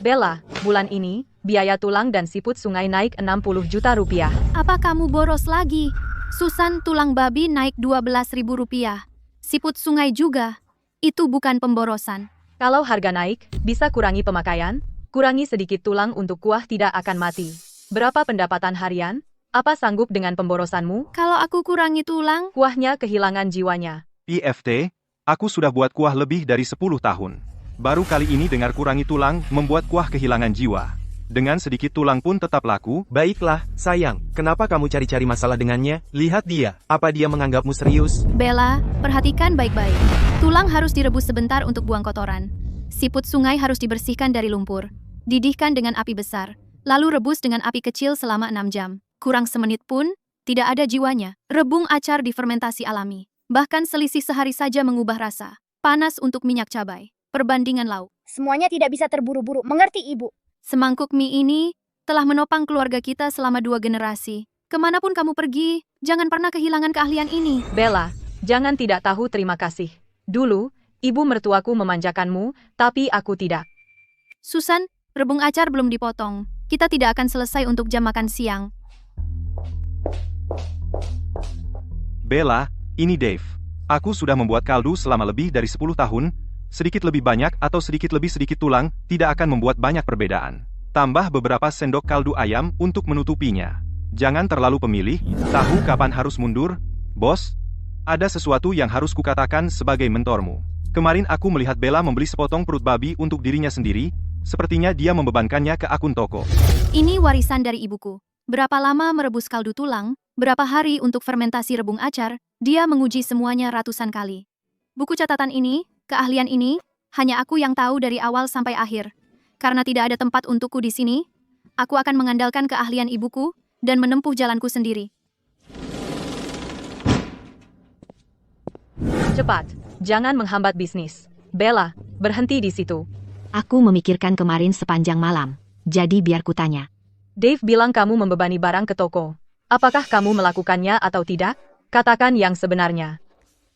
Bella, bulan ini, biaya tulang dan siput sungai naik 60 juta rupiah. Apa kamu boros lagi? Susan, tulang babi naik 12.000 rupiah. Siput sungai juga. Itu bukan pemborosan. Kalau harga naik, bisa kurangi pemakaian, kurangi sedikit tulang untuk kuah tidak akan mati. Berapa pendapatan harian? Apa sanggup dengan pemborosanmu? Kalau aku kurangi tulang, Kuahnya kehilangan jiwanya. PFT, aku sudah buat kuah lebih dari 10 tahun. Baru kali ini dengar kurangi tulang membuat kuah kehilangan jiwa. Dengan sedikit tulang pun tetap laku. Baiklah, sayang. Kenapa kamu cari-cari masalah dengannya? Lihat dia. Apa dia menganggapmu serius? Bella, perhatikan baik-baik. Tulang harus direbus sebentar untuk buang kotoran. Siput sungai harus dibersihkan dari lumpur. Didihkan dengan api besar. Lalu rebus dengan api kecil selama 6 jam. Kurang semenit pun, tidak ada jiwanya. Rebung acar difermentasi alami. Bahkan selisih sehari saja mengubah rasa. Panas untuk minyak cabai. Perbandingan lauk. Semuanya tidak bisa terburu-buru, mengerti Ibu? Semangkuk mie ini telah menopang keluarga kita selama 2 generasi. Kemanapun kamu pergi, jangan pernah kehilangan keahlian ini. Bella, jangan tidak tahu terima kasih. Dulu, ibu mertuaku memanjakanmu, tapi aku tidak. Susan, rebung acar belum dipotong. Kita tidak akan selesai untuk jam makan siang. Bella, ini Dave. Aku sudah membuat kaldu selama lebih dari 10 tahun. Sedikit lebih banyak atau sedikit lebih sedikit tulang, tidak akan membuat banyak perbedaan. Tambah beberapa sendok kaldu ayam untuk menutupinya. Jangan terlalu pemilih, tahu kapan harus mundur, bos? Ada sesuatu yang harus kukatakan sebagai mentormu. Kemarin aku melihat Bella membeli sepotong perut babi untuk dirinya sendiri, sepertinya dia membebankannya ke akun toko. Ini warisan dari ibuku. Berapa lama merebus kaldu tulang, berapa hari untuk fermentasi rebung acar, dia menguji semuanya ratusan kali. Buku catatan ini, keahlian ini, hanya aku yang tahu dari awal sampai akhir. Karena tidak ada tempat untukku di sini, aku akan mengandalkan keahlian ibuku dan menempuh jalanku sendiri. Cepat, jangan menghambat bisnis. Bella, berhenti di situ. Aku memikirkan kemarin sepanjang malam, jadi biar kutanya. Dave bilang kamu membebani barang ke toko. Apakah kamu melakukannya atau tidak? Katakan yang sebenarnya.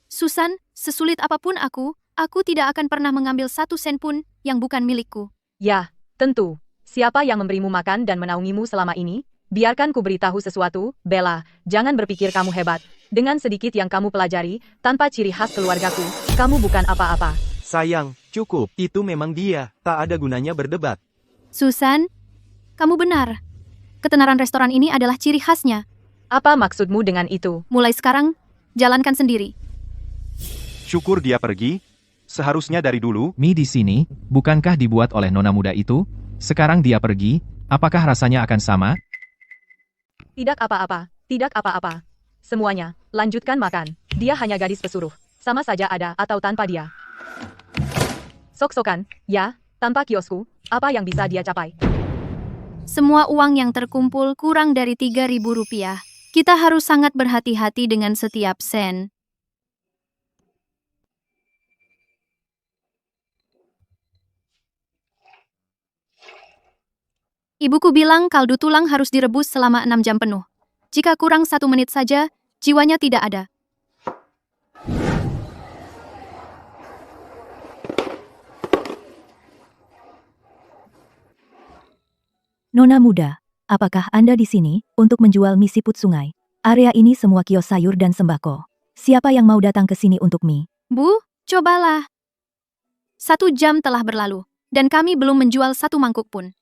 Susan, sesulit apapun aku tidak akan pernah mengambil 1 sen pun yang bukan milikku. Ya, tentu. Siapa yang memberimu makan dan menaungimu selama ini? Biarkan ku beritahu sesuatu, Bella. Jangan berpikir kamu hebat. Dengan sedikit yang kamu pelajari, tanpa ciri khas keluargaku, kamu bukan apa-apa. Sayang, cukup. Itu memang dia. Tak ada gunanya berdebat. Susan, kamu benar. Ketenaran restoran ini adalah ciri khasnya. Apa maksudmu dengan itu? Mulai sekarang, jalankan sendiri. Syukur dia pergi. Seharusnya dari dulu. Mie di sini, bukankah dibuat oleh nona muda itu? Sekarang dia pergi, apakah rasanya akan sama? Tidak apa-apa, tidak apa-apa. Semuanya, lanjutkan makan. Dia hanya gadis pesuruh. Sama saja ada atau tanpa dia. Sok-sokan, ya, tanpa kiosku, apa yang bisa dia capai? Semua uang yang terkumpul kurang dari 3.000 rupiah. Kita harus sangat berhati-hati dengan setiap sen. Ibuku bilang kaldu tulang harus direbus selama 6 jam penuh. Jika kurang 1 menit saja, jiwanya tidak ada. Nona muda, apakah Anda di sini untuk menjual mie siput sungai? Area ini semua kios sayur dan sembako. Siapa yang mau datang ke sini untuk mie? Bu, cobalah. 1 jam telah berlalu, dan kami belum menjual 1 mangkuk pun.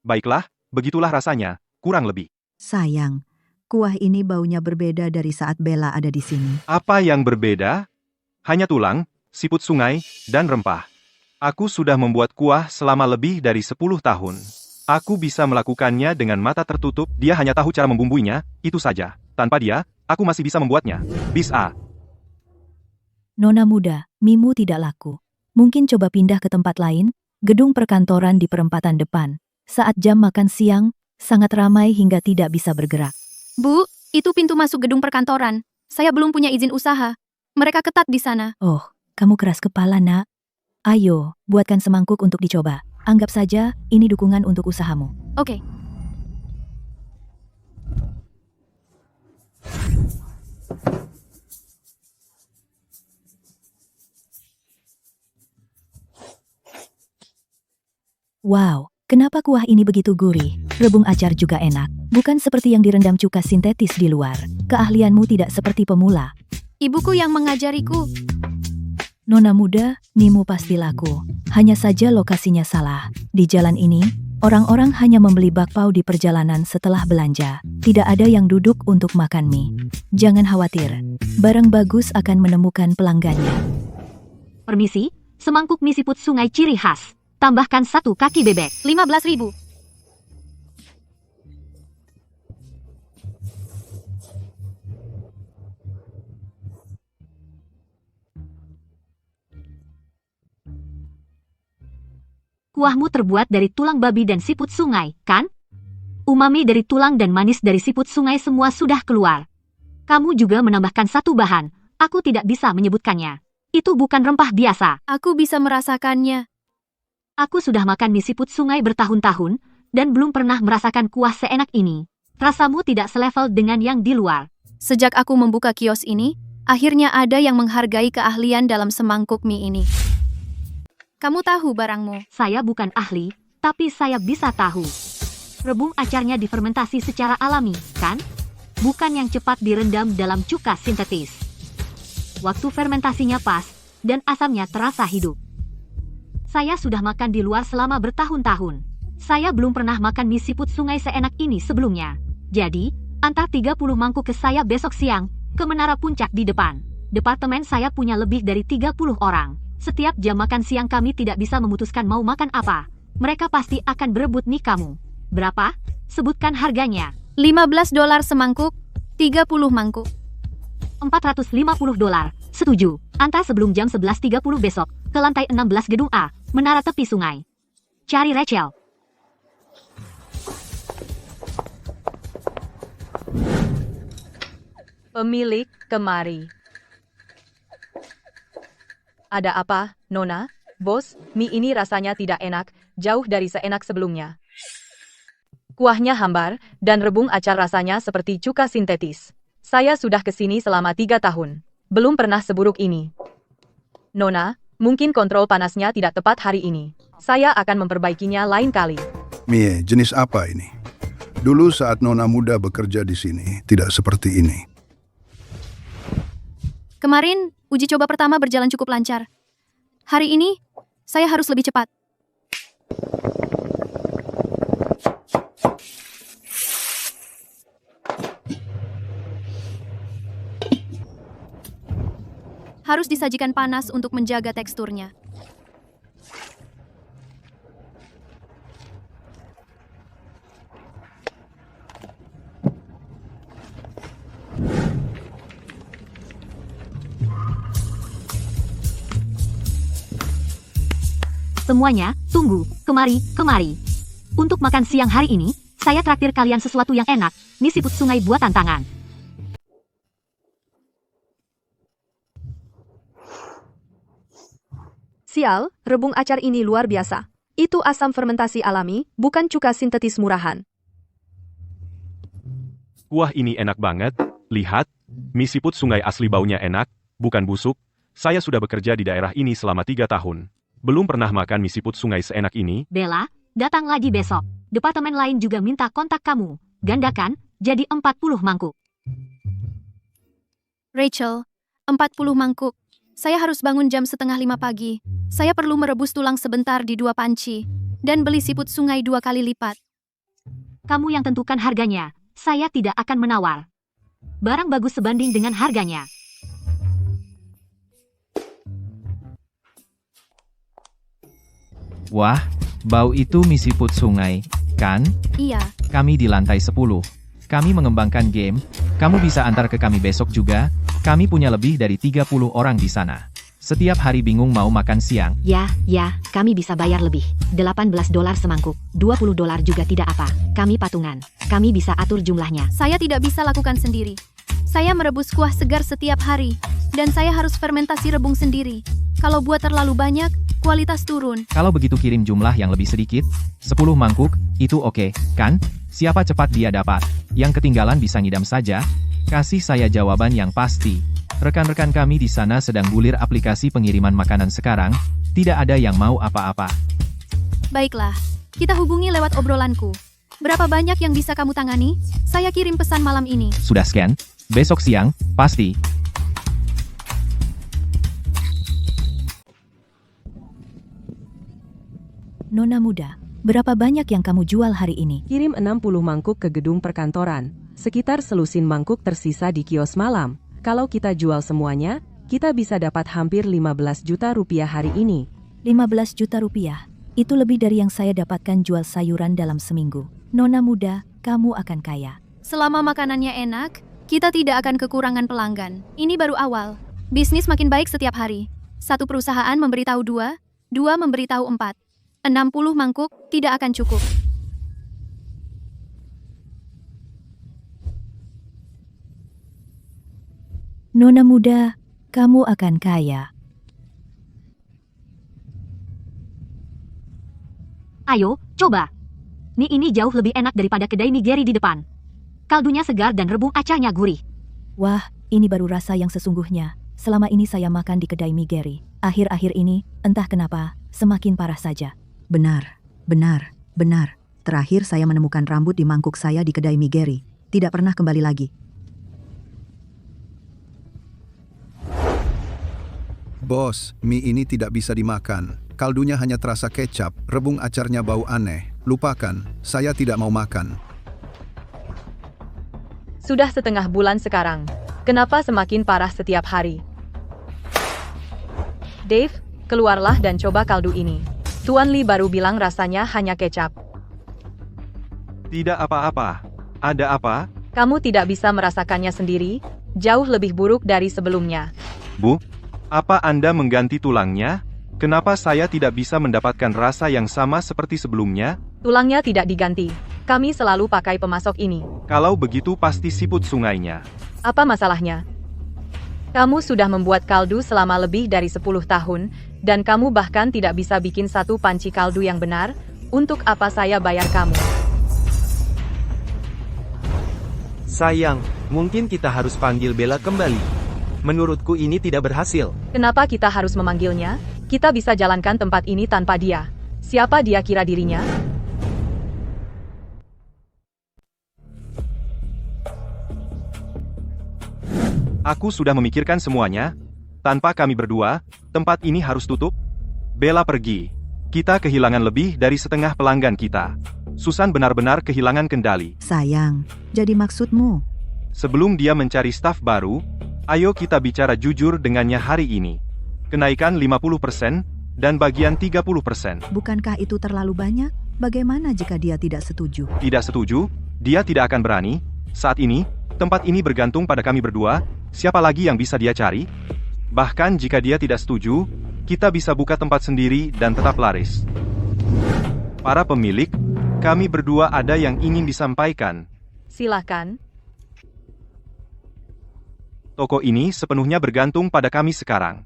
Baiklah, begitulah rasanya, kurang lebih. Sayang, kuah ini baunya berbeda dari saat Bella ada di sini. Apa yang berbeda? Hanya tulang, siput sungai, dan rempah. Aku sudah membuat kuah selama lebih dari 10 tahun. Aku bisa melakukannya dengan mata tertutup, dia hanya tahu cara membumbuinya, itu saja. Tanpa dia, aku masih bisa membuatnya. Bisa. Nona muda, mimu tidak laku. Mungkin coba pindah ke tempat lain, gedung perkantoran di perempatan depan. Saat jam makan siang, sangat ramai hingga tidak bisa bergerak. Bu, itu pintu masuk gedung perkantoran. Saya belum punya izin usaha. Mereka ketat di sana. Oh, kamu keras kepala, nak. Ayo, buatkan semangkuk untuk dicoba. Anggap saja, ini dukungan untuk usahamu. Oke. Wow, kenapa kuah ini begitu gurih? Rebung acar juga enak, bukan seperti yang direndam cuka sintetis di luar. Keahlianmu tidak seperti pemula. Ibuku yang mengajariku. Nona muda, mimu pasti laku. Hanya saja lokasinya salah. Di jalan ini, orang-orang hanya membeli bakpao di perjalanan setelah belanja. Tidak ada yang duduk untuk makan mie. Jangan khawatir, barang bagus akan menemukan pelanggannya. Permisi, semangkuk mie siput sungai ciri khas. Tambahkan 1 kaki bebek. 15.000. Kuahmu terbuat dari tulang babi dan siput sungai, kan? Umami dari tulang dan manis dari siput sungai semua sudah keluar. Kamu juga menambahkan 1 bahan, aku tidak bisa menyebutkannya. Itu bukan rempah biasa. Aku bisa merasakannya. Aku sudah makan mie siput sungai bertahun-tahun, dan belum pernah merasakan kuah seenak ini. Rasamu tidak selevel dengan yang di luar. Sejak aku membuka kios ini, akhirnya ada yang menghargai keahlian dalam semangkuk mie ini. Kamu tahu barangmu. Saya bukan ahli, tapi saya bisa tahu. Rebung acarnya difermentasi secara alami, kan? Bukan yang cepat direndam dalam cuka sintetis. Waktu fermentasinya pas, dan asamnya terasa hidup. Saya sudah makan di luar selama bertahun-tahun. Saya belum pernah makan mie siput sungai seenak ini sebelumnya. Jadi, antar 30 mangkuk ke saya besok siang, ke Menara Puncak di depan. Departemen saya punya lebih dari 30 orang. Setiap jam makan siang kami tidak bisa memutuskan mau makan apa. Mereka pasti akan berebut mie kamu. Berapa? Sebutkan harganya. $15 semangkuk, 30 mangkuk. $450. Setuju. Antar sebelum jam 11.30 besok, ke lantai 16 gedung A, Menara Tepi Sungai. Cari Rachel. Pemilik kemari. Ada apa, Nona? Bos, mie ini rasanya tidak enak, jauh dari seenak sebelumnya. Kuahnya hambar, dan rebung acar rasanya seperti cuka sintetis. Saya sudah kesini selama 3 tahun. Belum pernah seburuk ini. Nona, mungkin kontrol panasnya tidak tepat hari ini. Saya akan memperbaikinya lain kali. Mie, jenis apa ini? Dulu saat Nona muda bekerja di sini, tidak seperti ini. Kemarin, uji coba pertama berjalan cukup lancar. Hari ini, saya harus lebih cepat. Harus disajikan panas untuk menjaga teksturnya. Semuanya, tunggu, kemari. Untuk makan siang hari ini, saya traktir kalian sesuatu yang enak, mie siput sungai buatan tangan. Sial, rebung acar ini luar biasa. Itu asam fermentasi alami, bukan cuka sintetis murahan. Kuah ini enak banget. Lihat, mie siput sungai asli baunya enak, bukan busuk. Saya sudah bekerja di daerah ini selama 3 tahun. Belum pernah makan mie siput sungai seenak ini. Bella, datang lagi besok. Departemen lain juga minta kontak kamu. Gandakan, jadi 40 mangkuk. Rachel, 40 mangkuk. Saya harus bangun jam 4:30 pagi. Saya perlu merebus tulang sebentar di 2 panci. Dan beli siput sungai 2 kali lipat. Kamu yang tentukan harganya. Saya tidak akan menawar. Barang bagus sebanding dengan harganya. Wah, bau itu mie siput sungai, kan? Iya, Kami di lantai 10. Kami mengembangkan game, kamu bisa antar ke kami besok juga, kami punya lebih dari 30 orang di sana. Setiap hari bingung mau makan siang. Ya, kami bisa bayar lebih. $18 semangkuk, $20 juga tidak apa. Kami patungan. Kami bisa atur jumlahnya. saya tidak bisa lakukan sendiri. Saya merebus kuah segar setiap hari. Dan saya harus fermentasi rebung sendiri. Kalau buat terlalu banyak, kualitas turun. Kalau begitu kirim jumlah yang lebih sedikit, 10 mangkuk, itu oke, kan? Siapa cepat dia dapat. Yang ketinggalan bisa ngidam saja. Kasih saya jawaban yang pasti. Rekan-rekan kami di sana sedang gulir aplikasi pengiriman makanan sekarang, tidak ada yang mau apa-apa. Baiklah, Kita hubungi lewat obrolanku. Berapa banyak yang bisa kamu tangani? Saya kirim pesan malam ini. Sudah scan? Besok siang, pasti. Nona muda, berapa banyak yang kamu jual hari ini? Kirim 60 mangkuk ke gedung perkantoran. Sekitar selusin mangkuk tersisa di kios malam. Kalau kita jual semuanya, kita bisa dapat hampir 15 juta rupiah hari ini. 15 juta rupiah. Itu lebih dari yang saya dapatkan jual sayuran dalam seminggu. Nona muda, kamu akan kaya. Selama makanannya enak, kita tidak akan kekurangan pelanggan. Ini baru awal. Bisnis makin baik setiap hari. Satu perusahaan memberitahu dua memberitahu 4. 60 mangkuk tidak akan cukup. Nona muda, kamu akan kaya. Ayo, coba. Mie ini jauh lebih enak daripada kedai nigeri di depan. Kaldunya segar dan rebung acahnya gurih. Wah, ini baru rasa yang sesungguhnya. Selama ini saya makan di kedai migeri. Akhir-akhir ini, entah kenapa, semakin parah saja. Benar, benar, benar. Terakhir saya menemukan rambut di mangkuk saya di kedai migeri. Tidak pernah kembali lagi. Bos, mie ini tidak bisa dimakan. Kaldunya hanya terasa kecap, rebung acarnya bau aneh. Lupakan, saya tidak mau makan. Sudah setengah bulan sekarang. Kenapa semakin parah setiap hari? Dave, keluarlah dan coba kaldu ini. Tuan Lee baru bilang rasanya hanya kecap. Tidak apa-apa. Ada apa? Kamu tidak bisa merasakannya sendiri, jauh lebih buruk dari sebelumnya. Bu, apa Anda mengganti tulangnya? Kenapa saya tidak bisa mendapatkan rasa yang sama seperti sebelumnya? Tulangnya tidak diganti. Kami selalu pakai pemasok ini. Kalau begitu pasti siput sungainya. Apa masalahnya? Kamu sudah membuat kaldu selama lebih dari 10 tahun, dan kamu bahkan tidak bisa bikin satu panci kaldu yang benar. Untuk apa saya bayar kamu? Sayang, mungkin kita harus panggil Bella kembali. Menurutku ini tidak berhasil. Kenapa kita harus memanggilnya? Kita bisa jalankan tempat ini tanpa dia. Siapa dia kira dirinya? Aku sudah memikirkan semuanya. Tanpa kami berdua, tempat ini harus tutup. Bella pergi. Kita kehilangan lebih dari setengah pelanggan kita. Susan benar-benar kehilangan kendali. Sayang, jadi maksudmu? Sebelum dia mencari staf baru, ayo kita bicara jujur dengannya hari ini. Kenaikan 50% dan bagian 30%. Bukankah itu terlalu banyak? Bagaimana jika dia tidak setuju? Tidak setuju, dia tidak akan berani. Saat ini, tempat ini bergantung pada kami berdua. Siapa lagi yang bisa dia cari? Bahkan jika dia tidak setuju, kita bisa buka tempat sendiri dan tetap laris. Para pemilik, kami berdua ada yang ingin disampaikan. Silakan. Toko ini sepenuhnya bergantung pada kami sekarang.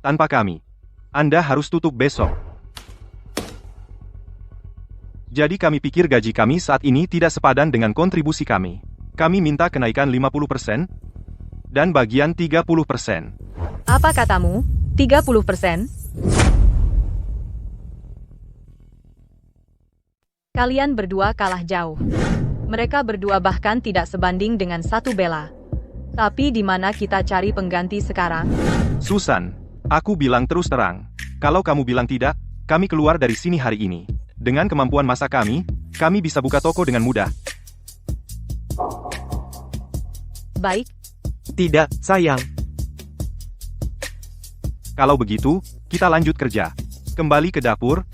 Tanpa kami, Anda harus tutup besok. Jadi kami pikir gaji kami saat ini tidak sepadan dengan kontribusi kami. Kami minta kenaikan 50% dan bagian 30%. Apa katamu? 30%? Kalian berdua kalah jauh. Mereka berdua bahkan tidak sebanding dengan satu Bella. Tapi di mana kita cari pengganti sekarang? Susan, aku bilang terus terang. Kalau kamu bilang tidak, kami keluar dari sini hari ini. Dengan kemampuan masa kami bisa buka toko dengan mudah. Baik. Tidak, sayang. Kalau begitu, kita lanjut kerja. Kembali ke dapur.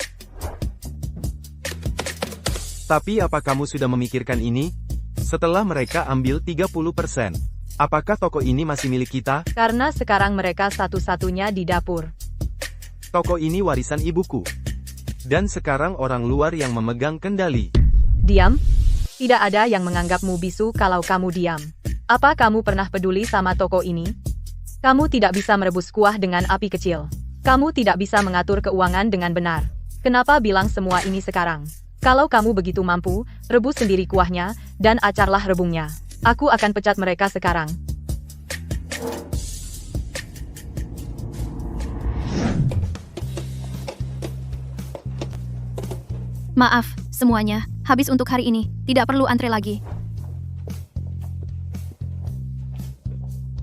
Tapi apa kamu sudah memikirkan ini? Setelah mereka ambil 30%, apakah toko ini masih milik kita? Karena sekarang mereka satu-satunya di dapur. Toko ini warisan ibuku. Dan sekarang orang luar yang memegang kendali. Diam. Tidak ada yang menganggapmu bisu kalau kamu diam. Apa kamu pernah peduli sama toko ini? Kamu tidak bisa merebus kuah dengan api kecil. Kamu tidak bisa mengatur keuangan dengan benar. Kenapa bilang semua ini sekarang? Kalau kamu begitu mampu, rebus sendiri kuahnya, dan acarlah rebungnya. Aku akan pecat mereka sekarang. Maaf, semuanya. Habis untuk hari ini. Tidak perlu antre lagi.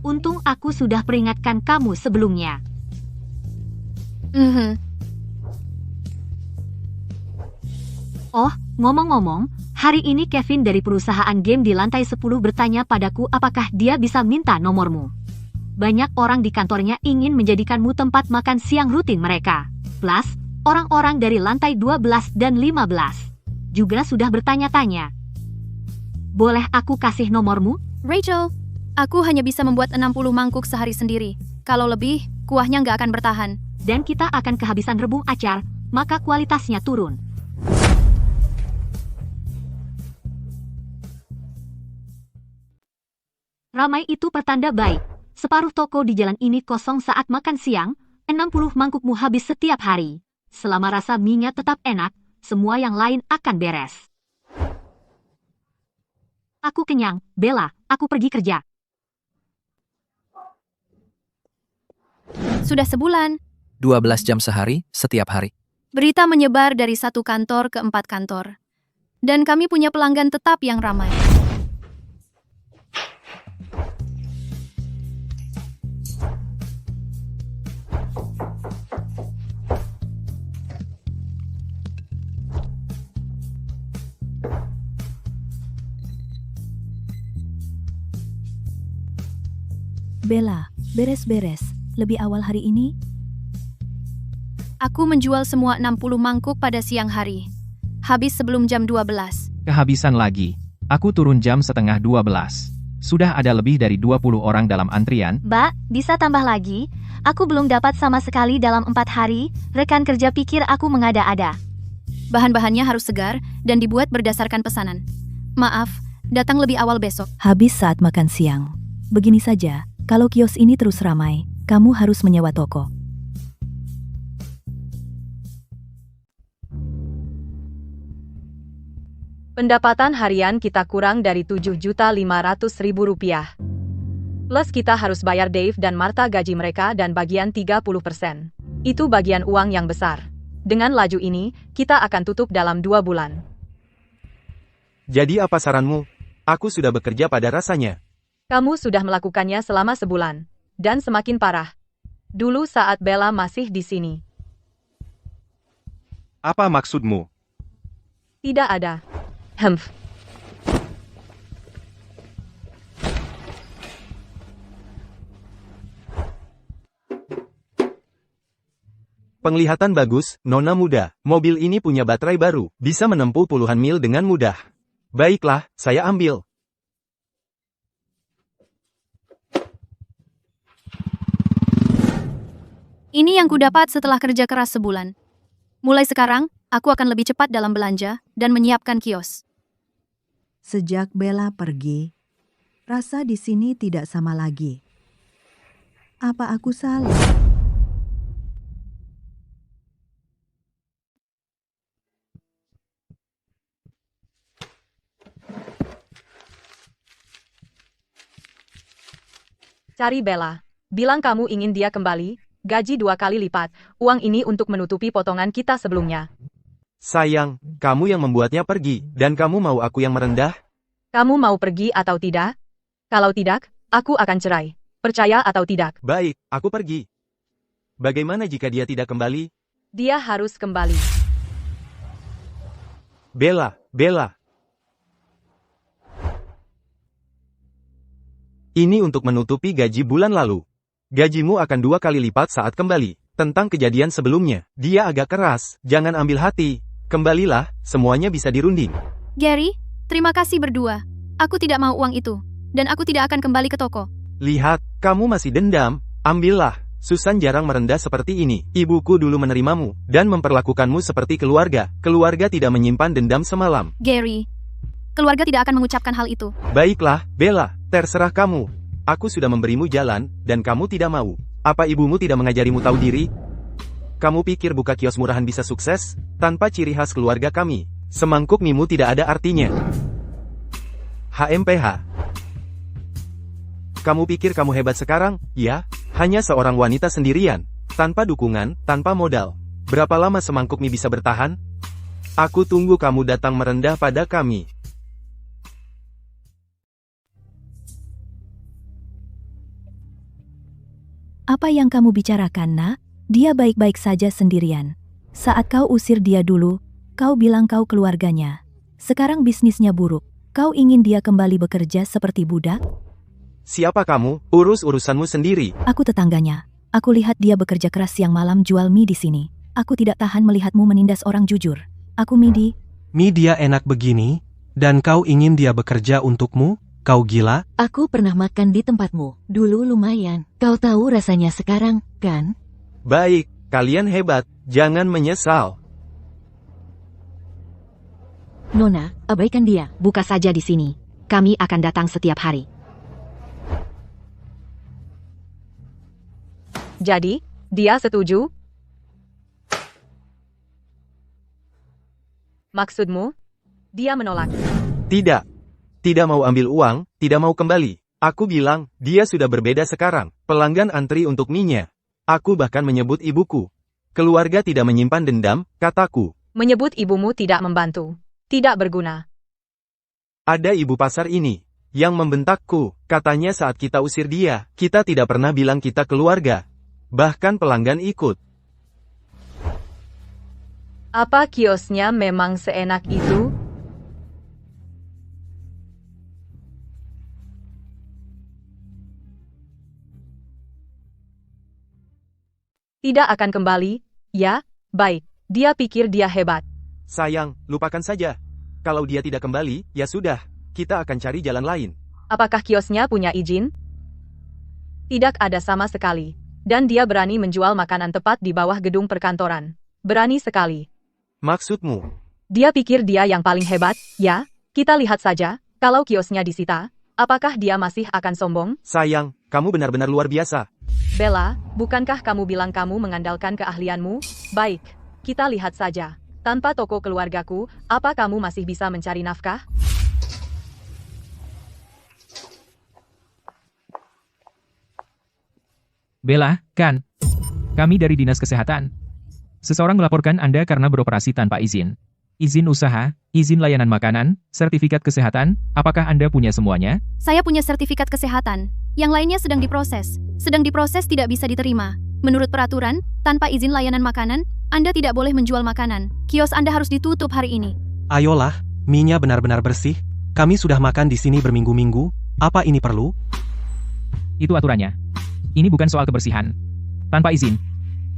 Untung aku sudah peringatkan kamu sebelumnya. Oh, ngomong-ngomong, hari ini Kevin dari perusahaan game di lantai 10 bertanya padaku apakah dia bisa minta nomormu. Banyak orang di kantornya ingin menjadikanmu tempat makan siang rutin mereka. Plus, orang-orang dari lantai 12 dan 15 juga sudah bertanya-tanya. Boleh aku kasih nomormu? Rachel, aku hanya bisa membuat 60 mangkuk sehari sendiri. Kalau lebih, kuahnya nggak akan bertahan. Dan kita akan kehabisan rebung acar, maka kualitasnya turun. Ramai itu pertanda baik. Separuh toko di jalan ini kosong saat makan siang, 60 mangkukmu habis setiap hari. Selama rasa mie-nya tetap enak, semua yang lain akan beres. Aku kenyang, Bella, aku pergi kerja. Sudah sebulan. 12 jam sehari, setiap hari. Berita menyebar dari 1 kantor ke 4 kantor. Dan kami punya pelanggan tetap yang ramai. Bella, beres-beres. Lebih awal hari ini? Aku menjual semua 60 mangkuk pada siang hari. Habis sebelum jam 12. Kehabisan lagi. Aku turun jam setengah 12. Sudah ada lebih dari 20 orang dalam antrian. Mbak, bisa tambah lagi? Aku belum dapat sama sekali dalam 4 hari. Rekan kerja pikir aku mengada-ada. Bahan-bahannya harus segar dan dibuat berdasarkan pesanan. Maaf, datang lebih awal besok. Habis saat makan siang. Begini saja, kalau kios ini terus ramai, kamu harus menyewa toko. Pendapatan harian kita kurang dari 7.500.000 rupiah. Plus kita harus bayar Dave dan Martha gaji mereka dan bagian 30%. Itu bagian uang yang besar. Dengan laju ini, kita akan tutup dalam 2 bulan. Jadi apa saranmu? Aku sudah bekerja pada rasanya. Kamu sudah melakukannya selama sebulan. Dan semakin parah. Dulu saat Bella masih di sini. Apa maksudmu? Tidak ada. Penglihatan bagus, Nona muda. Mobil ini punya baterai baru, bisa menempuh puluhan mil dengan mudah. Baiklah, saya ambil. Ini yang kudapat setelah kerja keras sebulan. Mulai sekarang, aku akan lebih cepat dalam belanja dan menyiapkan kios. Sejak Bella pergi, rasa di sini tidak sama lagi. Apa aku salah? Cari Bella. Bilang kamu ingin dia kembali, gaji 2 kali lipat. Uang ini untuk menutupi potongan kita sebelumnya. Sayang, kamu yang membuatnya pergi, dan kamu mau aku yang merendah? Kamu mau pergi atau tidak? Kalau tidak, aku akan cerai. Percaya atau tidak? Baik, aku pergi. Bagaimana jika dia tidak kembali? Dia harus kembali. Bella, Bella. Ini untuk menutupi gaji bulan lalu. Gajimu akan 2 kali lipat saat kembali. Tentang kejadian sebelumnya, dia agak keras, jangan ambil hati. Kembalilah, semuanya bisa dirunding. Gary, terima kasih berdua. Aku tidak mau uang itu. Dan aku tidak akan kembali ke toko. Lihat, kamu masih dendam. Ambillah. Susan jarang merendah seperti ini. Ibuku dulu menerimamu, dan memperlakukanmu seperti keluarga. Keluarga tidak menyimpan dendam semalam. Gary, keluarga tidak akan mengucapkan hal itu. Baiklah, Bella, terserah kamu. Aku sudah memberimu jalan, dan kamu tidak mau. Apa ibumu tidak mengajarimu tahu diri? Kamu pikir buka kios murahan bisa sukses? Tanpa ciri khas keluarga kami, semangkuk mimu tidak ada artinya. HMPH. Kamu pikir kamu hebat sekarang? Ya, hanya seorang wanita sendirian. Tanpa dukungan, tanpa modal. Berapa lama semangkuk mie bisa bertahan? Aku tunggu kamu datang merendah pada kami. Apa yang kamu bicarakan, nak? Dia baik-baik saja sendirian. Saat kau usir dia dulu, kau bilang kau keluarganya. Sekarang bisnisnya buruk. Kau ingin dia kembali bekerja seperti budak? Siapa kamu? Urus urusanmu sendiri. Aku tetangganya. Aku lihat dia bekerja keras siang malam jual mie di sini. Aku tidak tahan melihatmu menindas orang jujur. Aku Midi. Mie dia enak begini, dan kau ingin dia bekerja untukmu? Kau gila? Aku pernah makan di tempatmu. Dulu lumayan. Kau tahu rasanya sekarang, kan? Baik, kalian hebat. Jangan menyesal. Nona, abaikan dia. Buka saja di sini. Kami akan datang setiap hari. Jadi, dia setuju? Maksudmu? Dia menolak. Tidak. Tidak mau ambil uang, tidak mau kembali. Aku bilang, dia sudah berbeda sekarang. Pelanggan antri untuk mie-nya. Aku bahkan menyebut ibuku. Keluarga tidak menyimpan dendam, kataku. Menyebut ibumu tidak membantu. Tidak berguna. Ada ibu pasar ini, yang membentakku. Katanya saat kita usir dia, kita tidak pernah bilang kita keluarga. Bahkan pelanggan ikut. Apa kiosnya memang seenak itu? Tidak akan kembali, ya? Baik, dia pikir dia hebat. Sayang, lupakan saja. Kalau dia tidak kembali, ya sudah. Kita akan cari jalan lain. Apakah kiosnya punya izin? Tidak ada sama sekali. Dan dia berani menjual makanan tepat di bawah gedung perkantoran. Berani sekali. Maksudmu? Dia pikir dia yang paling hebat, ya? Kita lihat saja, kalau kiosnya disita, apakah dia masih akan sombong? Sayang, kamu benar-benar luar biasa. Bella, bukankah kamu bilang kamu mengandalkan keahlianmu? Baik, kita lihat saja. Tanpa toko keluargaku, apa kamu masih bisa mencari nafkah? Bella, kan? Kami dari Dinas Kesehatan. Seseorang melaporkan Anda karena beroperasi tanpa izin. Izin usaha, izin layanan makanan, sertifikat kesehatan, apakah Anda punya semuanya? Saya punya sertifikat kesehatan. Yang lainnya sedang diproses. Sedang diproses tidak bisa diterima. Menurut peraturan, tanpa izin layanan makanan, Anda tidak boleh menjual makanan. Kios Anda harus ditutup hari ini. Ayolah, mie-nya benar-benar bersih. Kami sudah makan di sini berminggu-minggu. Apa ini perlu? Itu aturannya. Ini bukan soal kebersihan. Tanpa izin,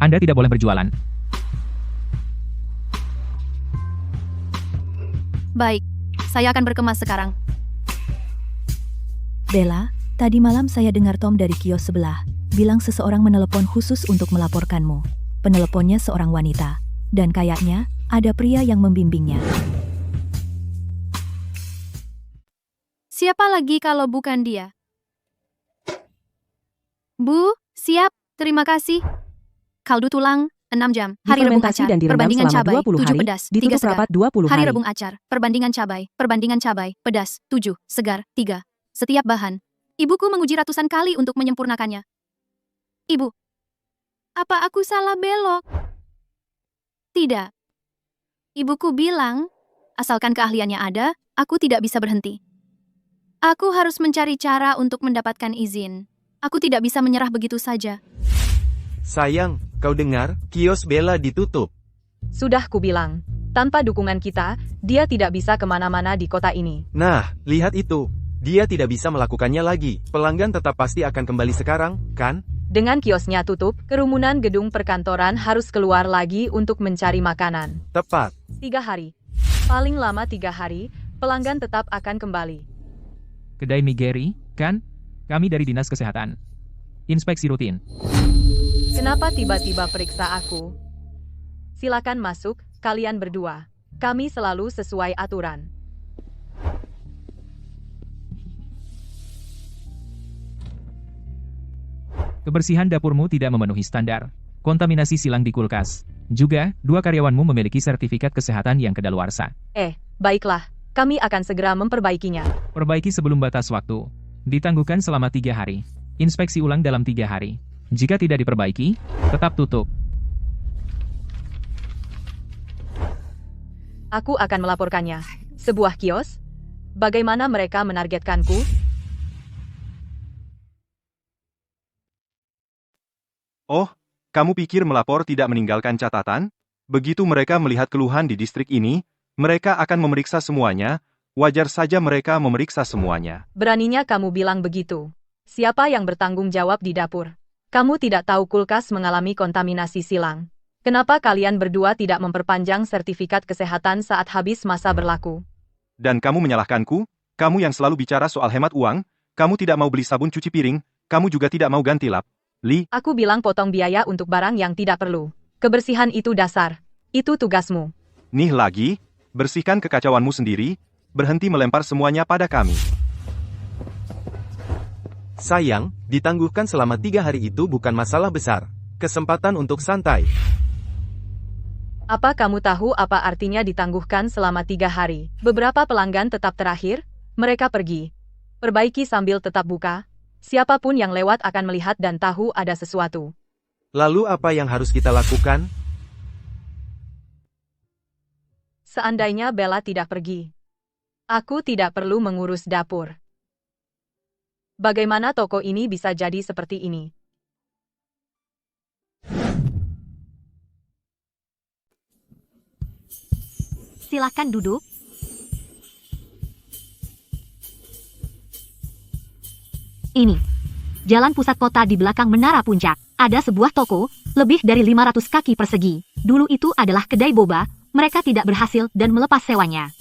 Anda tidak boleh berjualan. Baik, saya akan berkemas sekarang. Bella, tadi malam saya dengar Tom dari kios sebelah, bilang seseorang menelepon khusus untuk melaporkanmu. Peneleponnya seorang wanita, dan kayaknya ada pria yang membimbingnya. Siapa lagi kalau bukan dia? Bu, siap, terima kasih. Kaldu tulang, 6 jam. Hari rebung Difermentasi acar, dan direndam perbandingan selama cabai, 20 7 hari, pedas, 3 ditutup segar. rapat 20 Hari hari. rebung acar, perbandingan cabai, pedas, 7, segar, 3. Setiap bahan. Ibuku menguji ratusan kali untuk menyempurnakannya. Ibu, apa aku salah belok? Tidak. Ibuku bilang, asalkan keahliannya ada, aku tidak bisa berhenti. Aku harus mencari cara untuk mendapatkan izin. Aku tidak bisa menyerah begitu saja. Sayang, kau dengar, kios Bella ditutup. Sudah kubilang, tanpa dukungan kita, dia tidak bisa kemana-mana di kota ini. Nah, lihat itu. Dia tidak bisa melakukannya lagi. Pelanggan tetap pasti akan kembali sekarang, kan? Dengan kiosnya tutup, kerumunan gedung perkantoran harus keluar lagi untuk mencari makanan. Tepat. 3 hari. Paling lama 3 hari, pelanggan tetap akan kembali. Kedai Migeri, kan? Kami dari Dinas Kesehatan. Inspeksi rutin. Kenapa tiba-tiba periksa aku? Silakan masuk, kalian berdua. Kami selalu sesuai aturan. Kebersihan dapurmu tidak memenuhi standar. Kontaminasi silang di kulkas. Juga, 2 karyawanmu memiliki sertifikat kesehatan yang kedaluarsa. Baiklah. Kami akan segera memperbaikinya. Perbaiki sebelum batas waktu. Ditangguhkan selama 3 hari. Inspeksi ulang dalam 3 hari. Jika tidak diperbaiki, tetap tutup. Aku akan melaporkannya. Sebuah kios? Bagaimana mereka menargetkanku? Oh, kamu pikir melapor tidak meninggalkan catatan? Begitu mereka melihat keluhan di distrik ini, mereka akan memeriksa semuanya. Wajar saja mereka memeriksa semuanya. Beraninya kamu bilang begitu. Siapa yang bertanggung jawab di dapur? Kamu tidak tahu kulkas mengalami kontaminasi silang. Kenapa kalian berdua tidak memperpanjang sertifikat kesehatan saat habis masa berlaku? Dan kamu menyalahkanku? Kamu yang selalu bicara soal hemat uang, kamu tidak mau beli sabun cuci piring, kamu juga tidak mau ganti lap. Li, Aku bilang potong biaya untuk barang yang tidak perlu. Kebersihan itu dasar. Itu tugasmu. nih lagi, bersihkan kekacauanmu sendiri, berhenti melempar semuanya pada kami. Sayang, ditangguhkan selama 3 hari itu bukan masalah besar. Kesempatan untuk santai. Apa kamu tahu apa artinya ditangguhkan selama 3 hari? Beberapa pelanggan tetap terakhir, mereka pergi. Perbaiki sambil tetap buka. Siapapun yang lewat akan melihat dan tahu ada sesuatu. Lalu apa yang harus kita lakukan? Seandainya Bella tidak pergi, aku tidak perlu mengurus dapur. Bagaimana toko ini bisa jadi seperti ini? Silakan duduk. Ini. Jalan pusat kota di belakang Menara Puncak. Ada sebuah toko, lebih dari 500 kaki persegi. Dulu itu adalah kedai boba, mereka tidak berhasil dan melepas sewanya.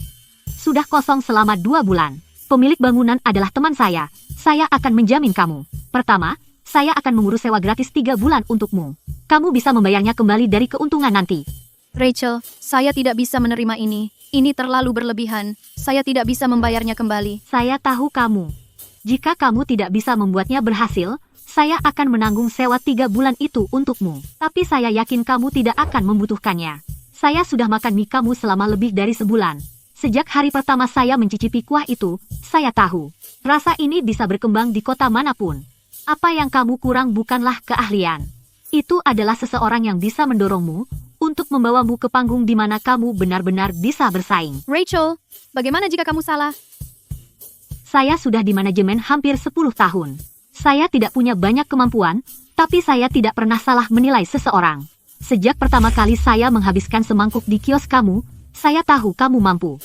Sudah kosong selama 2 bulan. Pemilik bangunan adalah teman saya. Saya akan menjamin kamu. Pertama, saya akan mengurus sewa gratis 3 bulan untukmu. Kamu bisa membayarnya kembali dari keuntungan nanti. Rachel, saya tidak bisa menerima ini. Ini terlalu berlebihan. Saya tidak bisa membayarnya kembali. Saya tahu kamu. Jika kamu tidak bisa membuatnya berhasil, saya akan menanggung sewa 3 bulan itu untukmu. Tapi saya yakin kamu tidak akan membutuhkannya. Saya sudah makan mie kamu selama lebih dari sebulan. Sejak hari pertama saya mencicipi kuah itu, saya tahu. Rasa ini bisa berkembang di kota manapun. Apa yang kamu kurang bukanlah keahlian. Itu adalah seseorang yang bisa mendorongmu untuk membawamu ke panggung di mana kamu benar-benar bisa bersaing. Rachel, bagaimana jika kamu salah? Saya sudah di manajemen hampir 10 tahun. Saya tidak punya banyak kemampuan, tapi saya tidak pernah salah menilai seseorang. Sejak pertama kali saya menghabiskan semangkuk di kios kamu, saya tahu kamu mampu.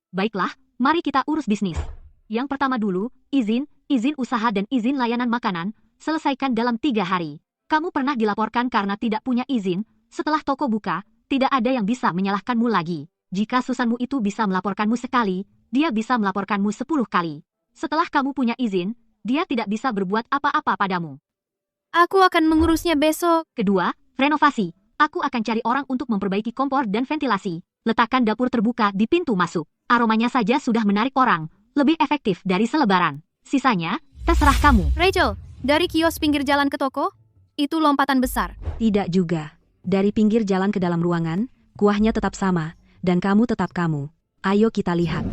Baiklah, mari kita urus bisnis. Yang pertama dulu, izin usaha dan izin layanan makanan, selesaikan dalam 3 hari. Kamu pernah dilaporkan karena tidak punya izin, setelah toko buka, tidak ada yang bisa menyalahkanmu lagi. Jika Susanmu itu bisa melaporkanmu sekali, dia bisa melaporkanmu 10 kali. Setelah kamu punya izin, dia tidak bisa berbuat apa-apa padamu. Aku akan mengurusnya besok. Kedua, renovasi. Aku akan cari orang untuk memperbaiki kompor dan ventilasi. Letakkan dapur terbuka di pintu masuk. Aromanya saja sudah menarik orang. Lebih efektif dari selebaran. Sisanya, terserah kamu. Rachel, dari kios pinggir jalan ke toko? Itu lompatan besar. Tidak juga. Dari pinggir jalan ke dalam ruangan, kuahnya tetap sama, dan kamu tetap kamu. Ayo kita lihat.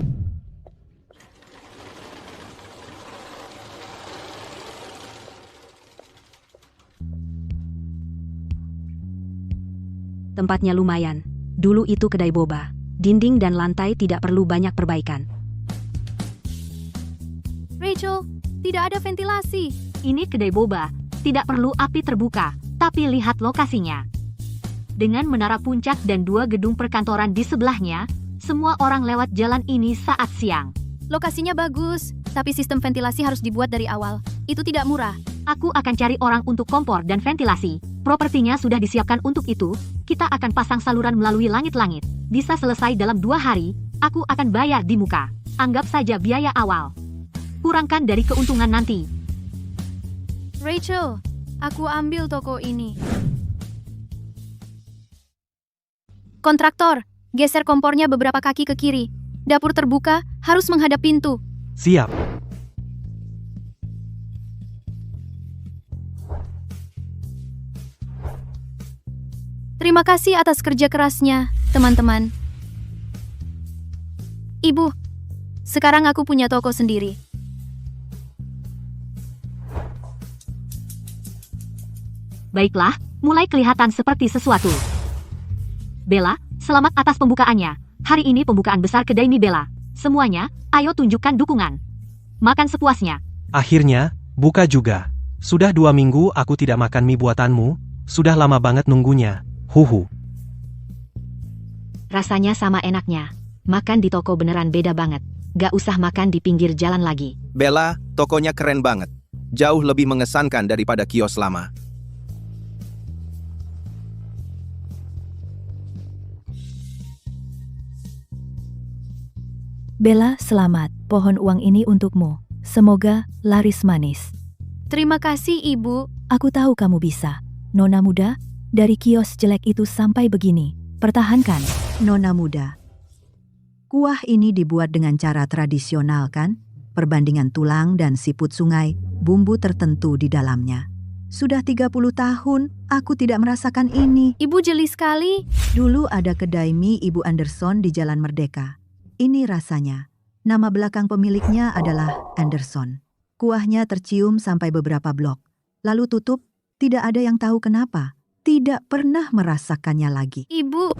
Tempatnya lumayan. Dulu itu kedai boba. Dinding dan lantai tidak perlu banyak perbaikan. Rachel, tidak ada ventilasi. Ini kedai boba. Tidak perlu api terbuka, tapi lihat lokasinya. Dengan menara puncak dan 2 gedung perkantoran di sebelahnya, semua orang lewat jalan ini saat siang. Lokasinya bagus, tapi sistem ventilasi harus dibuat dari awal. Itu tidak murah. Aku akan cari orang untuk kompor dan ventilasi. Propertinya sudah disiapkan untuk itu. Kita akan pasang saluran melalui langit-langit. Bisa selesai dalam 2 hari. Aku akan bayar di muka. Anggap saja biaya awal. Kurangkan dari keuntungan nanti. Rachel, aku ambil toko ini. Kontraktor, geser kompornya beberapa kaki ke kiri. Dapur terbuka, harus menghadap pintu. Siap. Terima kasih atas kerja kerasnya, teman-teman. Ibu, sekarang aku punya toko sendiri. Baiklah, mulai kelihatan seperti sesuatu. Bella, selamat atas pembukaannya. Hari ini pembukaan besar kedai mie Bella. Semuanya, ayo tunjukkan dukungan. Makan sepuasnya. Akhirnya, buka juga. Sudah 2 minggu aku tidak makan mie buatanmu, sudah lama banget nunggunya. Huhu. Rasanya sama enaknya. Makan di toko beneran beda banget. Gak usah makan di pinggir jalan lagi. Bella, tokonya keren banget. Jauh lebih mengesankan daripada kios lama. Bella, selamat. Pohon uang ini untukmu. Semoga laris manis. Terima kasih, Ibu. Aku tahu kamu bisa. Nona muda, dari kios jelek itu sampai begini. Pertahankan. Nona muda. Kuah ini dibuat dengan cara tradisional kan? Perbandingan tulang dan siput sungai, bumbu tertentu di dalamnya. Sudah 30 tahun, aku tidak merasakan ini. Ibu jeli sekali. Dulu ada kedai mie Ibu Anderson di Jalan Merdeka. Ini rasanya. Nama belakang pemiliknya adalah Anderson. Kuahnya tercium sampai beberapa blok. Lalu tutup, tidak ada yang tahu kenapa. Tidak pernah merasakannya lagi. Ibu.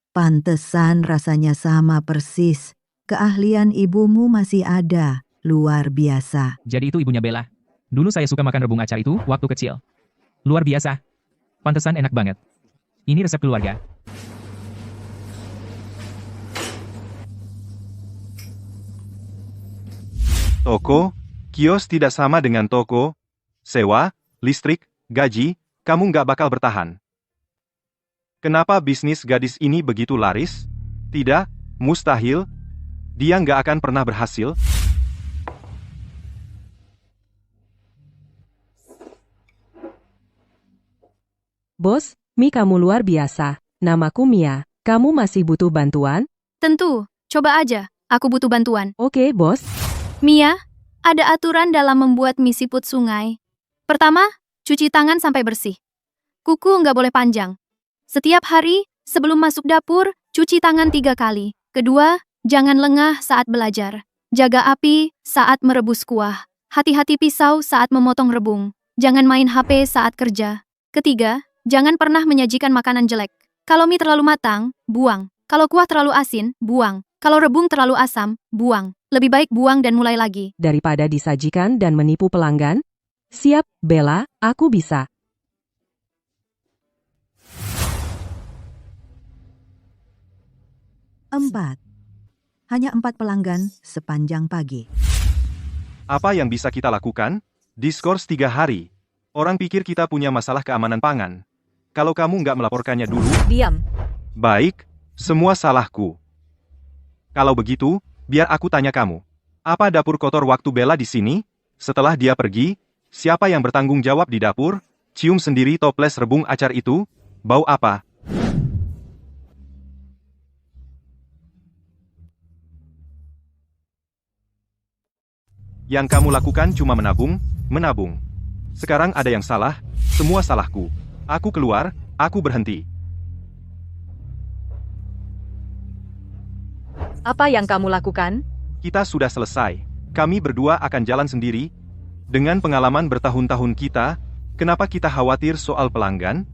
Pantesan rasanya sama persis. Keahlian ibumu masih ada. Luar biasa. Jadi itu ibunya Bella. Dulu saya suka makan rebung acar itu waktu kecil. Luar biasa. Pantesan enak banget. Ini resep keluarga. Toko, kios tidak sama dengan toko, sewa, listrik, gaji, kamu nggak bakal bertahan. Kenapa bisnis gadis ini begitu laris? Tidak, mustahil. Dia nggak akan pernah berhasil. Bos, Mi kamu luar biasa. Namaku Mia. Kamu masih butuh bantuan? Tentu, coba aja. Aku butuh bantuan. Oke, bos. Mia, ada aturan dalam membuat mie siput sungai. Pertama, cuci tangan sampai bersih. Kuku nggak boleh panjang. Setiap hari, sebelum masuk dapur, cuci tangan 3 kali. Kedua, jangan lengah saat belajar. Jaga api saat merebus kuah. Hati-hati pisau saat memotong rebung. Jangan main HP saat kerja. Ketiga, jangan pernah menyajikan makanan jelek. Kalau mie terlalu matang, buang. Kalau kuah terlalu asin, buang. Kalau rebung terlalu asam, buang. Lebih baik buang dan mulai lagi. Daripada disajikan dan menipu pelanggan? Siap, Bella, aku bisa. Empat. Hanya 4 pelanggan sepanjang pagi. Apa yang bisa kita lakukan? Diskors 3 hari. Orang pikir kita punya masalah keamanan pangan. Kalau kamu nggak melaporkannya dulu... Diam. Baik, semua salahku. Kalau begitu, biar aku tanya kamu. Apa dapur kotor waktu Bella di sini? Setelah dia pergi, siapa yang bertanggung jawab di dapur? Cium sendiri toples rebung acar itu? Bau apa? Yang kamu lakukan cuma menabung, menabung. Sekarang ada yang salah, semua salahku. Aku keluar, aku berhenti. Apa yang kamu lakukan? Kita sudah selesai. Kami berdua akan jalan sendiri. Dengan pengalaman bertahun-tahun kita, kenapa kita khawatir soal pelanggan?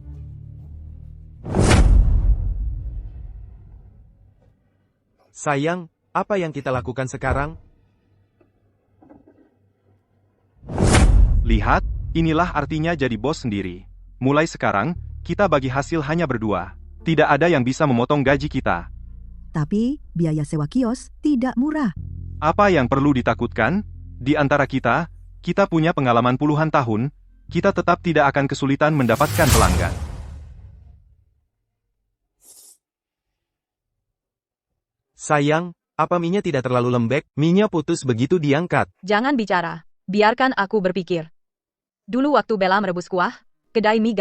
Sayang, apa yang kita lakukan sekarang? Lihat, inilah artinya jadi bos sendiri. Mulai sekarang, kita bagi hasil hanya berdua. Tidak ada yang bisa memotong gaji kita. Tapi, biaya sewa kios tidak murah. Apa yang perlu ditakutkan? Di antara kita punya pengalaman puluhan tahun, kita tetap tidak akan kesulitan mendapatkan pelanggan. Sayang, apa mie-nya tidak terlalu lembek? Mie-nya putus begitu diangkat. Jangan bicara. Biarkan aku berpikir. Dulu waktu Bella merebus kuah, kedai mie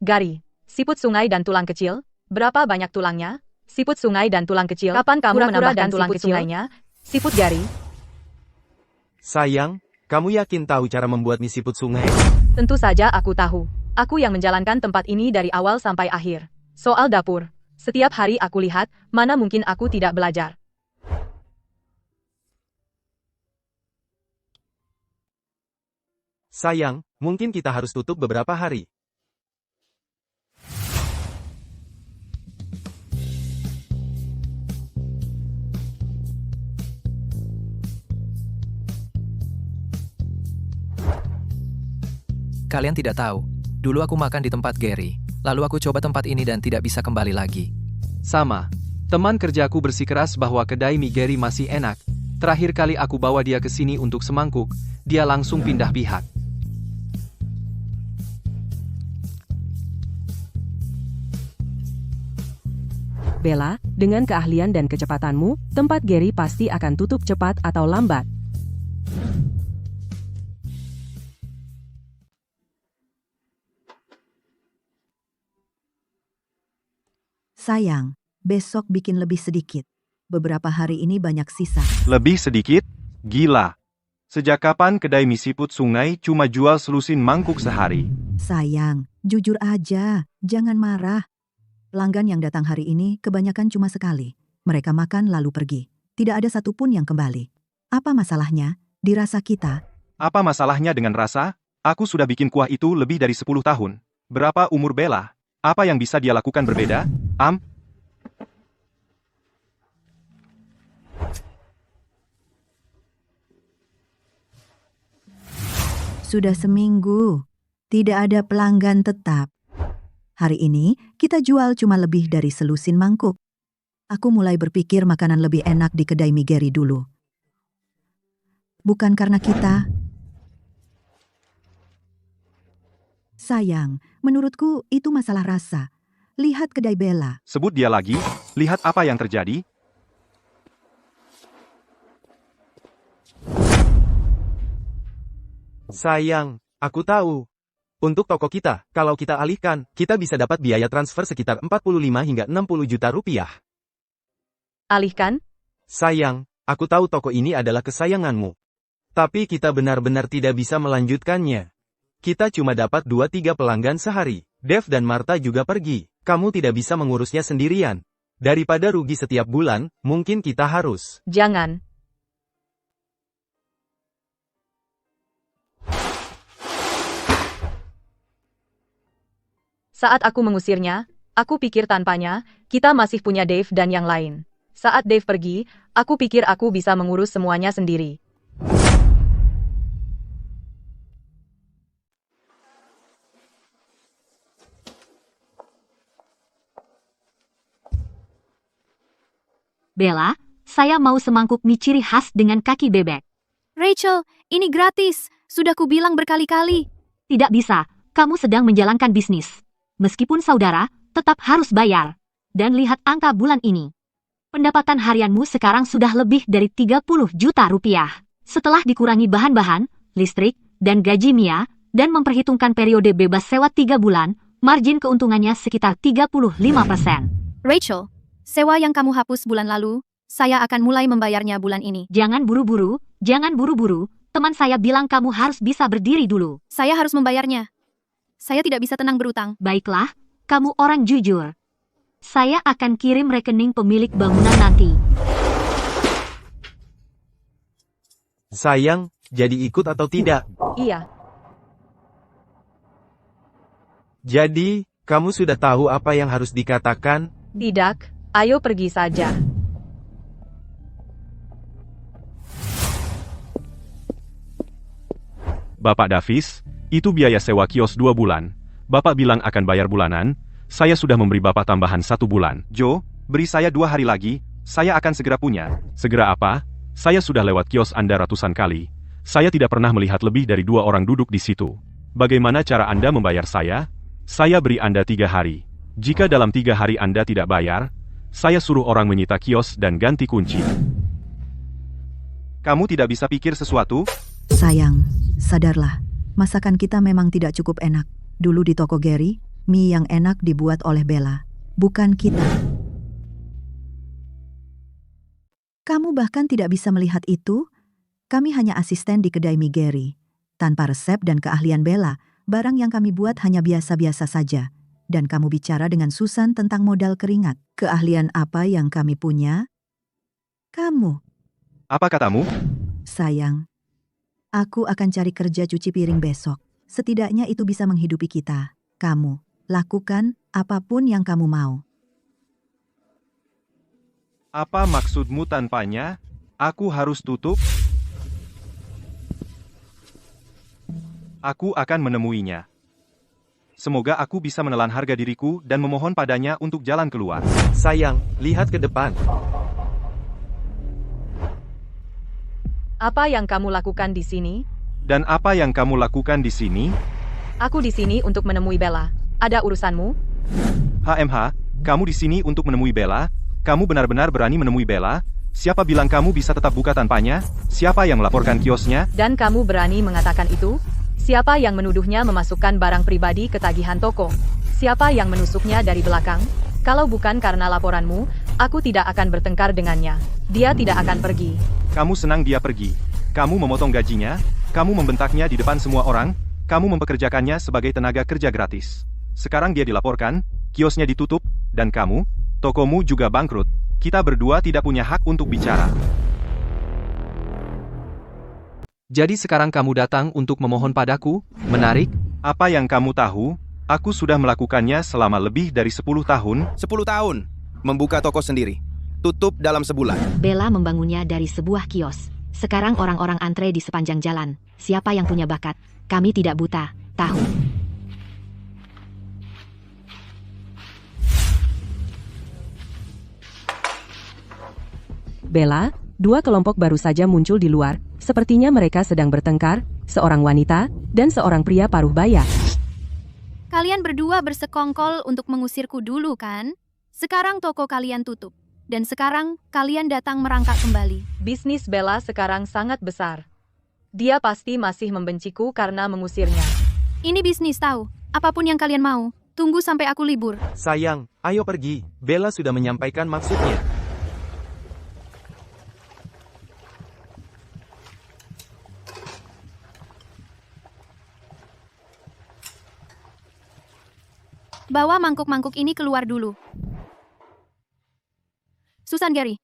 Gari, siput sungai dan tulang kecil, berapa banyak tulangnya? Siput sungai dan tulang kecil. Kapan kamu menambahkan tulang kecil lainnya? Siput Gari. Sayang, kamu yakin tahu cara membuat mie siput sungai? Tentu saja aku tahu. Aku yang menjalankan tempat ini dari awal sampai akhir. Soal dapur, setiap hari aku lihat, mana mungkin aku tidak belajar. Sayang, mungkin kita harus tutup beberapa hari. Kalian tidak tahu, dulu aku makan di tempat Gary, lalu aku coba tempat ini dan tidak bisa kembali lagi. Sama. Teman kerjaku bersikeras bahwa kedai mie Gary masih enak. Terakhir kali aku bawa dia ke sini untuk semangkuk, dia langsung pindah pihak. Bella, dengan keahlian dan kecepatanmu, tempat Gary pasti akan tutup cepat atau lambat. Sayang, besok bikin lebih sedikit. Beberapa hari ini banyak sisa. Lebih sedikit? Gila. Sejak kapan kedai mie siput Sungai cuma jual selusin mangkuk sehari? Sayang, jujur aja, jangan marah. Pelanggan yang datang hari ini kebanyakan cuma sekali. Mereka makan lalu pergi. Tidak ada satupun yang kembali. Apa masalahnya? Dirasa kita. Apa masalahnya dengan rasa? Aku sudah bikin kuah itu lebih dari 10 tahun. Berapa umur Bella? Apa yang bisa dia lakukan berbeda? Sudah seminggu. Tidak ada pelanggan tetap. Hari ini, kita jual cuma lebih dari selusin mangkuk. Aku mulai berpikir makanan lebih enak di kedai mie Gary dulu. Bukan karena kita. Sayang, menurutku itu masalah rasa. Lihat kedai Bella. Sebut dia lagi, lihat apa yang terjadi. Sayang, aku tahu. Untuk toko kita, kalau kita alihkan, kita bisa dapat biaya transfer sekitar 45 hingga 60 juta rupiah. Alihkan? Sayang, aku tahu toko ini adalah kesayanganmu. Tapi kita benar-benar tidak bisa melanjutkannya. Kita cuma dapat 2-3 pelanggan sehari. Dev dan Martha juga pergi. Kamu tidak bisa mengurusnya sendirian. Daripada rugi setiap bulan, mungkin kita harus. Jangan. Saat aku mengusirnya, aku pikir tanpanya, kita masih punya Dave dan yang lain. Saat Dave pergi, aku pikir aku bisa mengurus semuanya sendiri. Bella, saya mau semangkuk mie ciri khas dengan kaki bebek. Rachel, ini gratis. Sudah kubilang berkali-kali. Tidak bisa, kamu sedang menjalankan bisnis. Meskipun saudara, tetap harus bayar. Dan lihat angka bulan ini. Pendapatan harianmu sekarang sudah lebih dari 30 juta rupiah. Setelah dikurangi bahan-bahan, listrik, dan gaji Mia, dan memperhitungkan periode bebas sewa 3 bulan, margin keuntungannya sekitar 35%. Rachel, sewa yang kamu hapus bulan lalu, saya akan mulai membayarnya bulan ini. Jangan buru-buru, jangan buru-buru. Teman saya bilang kamu harus bisa berdiri dulu. Saya harus membayarnya. Saya tidak bisa tenang berutang. Baiklah, kamu orang jujur. Saya akan kirim rekening pemilik bangunan nanti. Sayang, jadi ikut atau tidak? Iya. Jadi, kamu sudah tahu apa yang harus dikatakan? Tidak, ayo pergi saja. Bapak Davis, itu biaya sewa kios 2 bulan. Bapak bilang akan bayar bulanan, saya sudah memberi Bapak tambahan 1 bulan. Joe, beri saya 2 hari lagi, saya akan segera punya. Segera apa? Saya sudah lewat kios Anda ratusan kali. Saya tidak pernah melihat lebih dari 2 orang duduk di situ. Bagaimana cara Anda membayar saya? Saya beri Anda 3 hari. Jika dalam 3 hari Anda tidak bayar, saya suruh orang menyita kios dan ganti kunci. Kamu tidak bisa pikir sesuatu? Sayang, sadarlah. Masakan kita memang tidak cukup enak. Dulu di toko Gary, mie yang enak dibuat oleh Bella, bukan kita. Kamu bahkan tidak bisa melihat itu? Kami hanya asisten di kedai mie Gary. Tanpa resep dan keahlian Bella, barang yang kami buat hanya biasa-biasa saja. Dan kamu bicara dengan Susan tentang modal keringat. Keahlian apa yang kami punya? Kamu. Apa katamu? Sayang, Aku akan cari kerja cuci piring besok. Setidaknya itu bisa menghidupi kita. Kamu, lakukan apapun yang kamu mau. Apa maksudmu tanpanya? Aku harus tutup? Aku akan menemuinya. Semoga aku bisa menelan harga diriku dan memohon padanya untuk jalan keluar. Sayang, lihat ke depan. Apa yang kamu lakukan di sini? Dan apa yang kamu lakukan di sini? Aku di sini untuk menemui Bella. Ada urusanmu? HMH, kamu di sini untuk menemui Bella? Kamu benar-benar berani menemui Bella? Siapa bilang kamu bisa tetap buka tanpanya? Siapa yang melaporkan kiosnya? Dan kamu berani mengatakan itu? Siapa yang menuduhnya memasukkan barang pribadi ke tagihan toko? Siapa yang menusuknya dari belakang? Kalau bukan karena laporanmu, aku tidak akan bertengkar dengannya. Dia tidak akan pergi. Kamu senang dia pergi. Kamu memotong gajinya, kamu membentaknya di depan semua orang, kamu mempekerjakannya sebagai tenaga kerja gratis. Sekarang dia dilaporkan, kiosnya ditutup, dan kamu, tokomu juga bangkrut. Kita berdua tidak punya hak untuk bicara. Jadi sekarang kamu datang untuk memohon padaku? Menarik? Apa yang kamu tahu? Aku sudah melakukannya selama lebih dari 10 tahun. 10 tahun. Membuka toko sendiri. Tutup dalam sebulan. Bella membangunnya dari sebuah kios. Sekarang orang-orang antre di sepanjang jalan. Siapa yang punya bakat? Kami tidak buta. Tahu. Bella, dua kelompok baru saja muncul di luar. Sepertinya mereka sedang bertengkar, seorang wanita dan seorang pria paruh baya. Kalian berdua bersekongkol untuk mengusirku dulu kan? Sekarang toko kalian tutup. Dan sekarang kalian datang merangkak kembali. Bisnis Bella sekarang sangat besar. Dia pasti masih membenciku karena mengusirnya. Ini bisnis tahu. Apapun yang kalian mau, tunggu sampai aku libur. Sayang, ayo pergi. Bella sudah menyampaikan maksudnya. Bawa mangkuk-mangkuk ini keluar dulu. Susan Gary,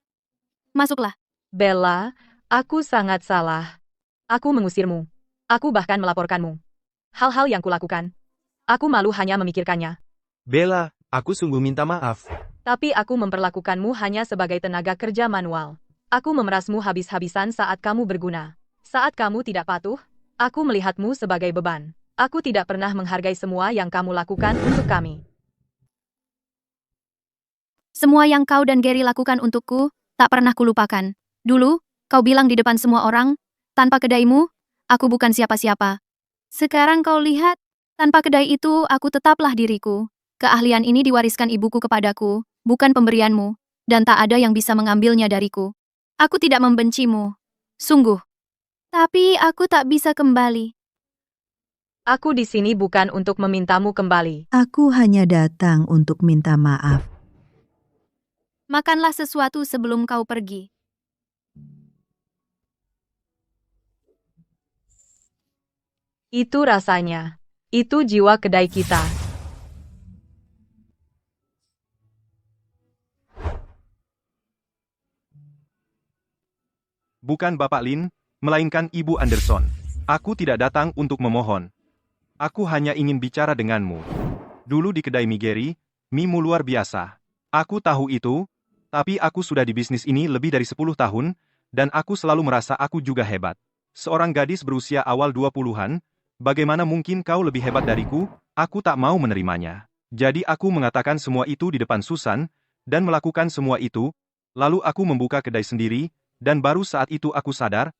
masuklah. Bella, aku sangat salah. Aku mengusirmu. Aku bahkan melaporkanmu. Hal-hal yang kulakukan. Aku malu hanya memikirkannya. Bella, aku sungguh minta maaf. Tapi aku memperlakukanmu hanya sebagai tenaga kerja manual. Aku memerasmu habis-habisan saat kamu berguna. Saat kamu tidak patuh, aku melihatmu sebagai beban. Aku tidak pernah menghargai semua yang kamu lakukan untuk kami. Semua yang kau dan Gary lakukan untukku, tak pernah kulupakan. Dulu, kau bilang di depan semua orang, tanpa kedaimu, aku bukan siapa-siapa. Sekarang kau lihat, tanpa kedai itu aku tetaplah diriku. Keahlian ini diwariskan ibuku kepadaku, bukan pemberianmu, dan tak ada yang bisa mengambilnya dariku. Aku tidak membencimu. Sungguh. Tapi aku tak bisa kembali. Aku di sini bukan untuk memintamu kembali. Aku hanya datang untuk minta maaf. Makanlah sesuatu sebelum kau pergi. Itu rasanya. Itu jiwa kedai kita. Bukan Bapak Lin, melainkan Ibu Anderson. Aku tidak datang untuk memohon. Aku hanya ingin bicara denganmu. Dulu di kedai mie Gary, mie-mu luar biasa. Aku tahu itu, tapi aku sudah di bisnis ini lebih dari 10 tahun, dan aku selalu merasa aku juga hebat. Seorang gadis berusia awal 20-an, bagaimana mungkin kau lebih hebat dariku? Aku tak mau menerimanya. Jadi aku mengatakan semua itu di depan Susan, dan melakukan semua itu, lalu aku membuka kedai sendiri, dan baru saat itu aku sadar,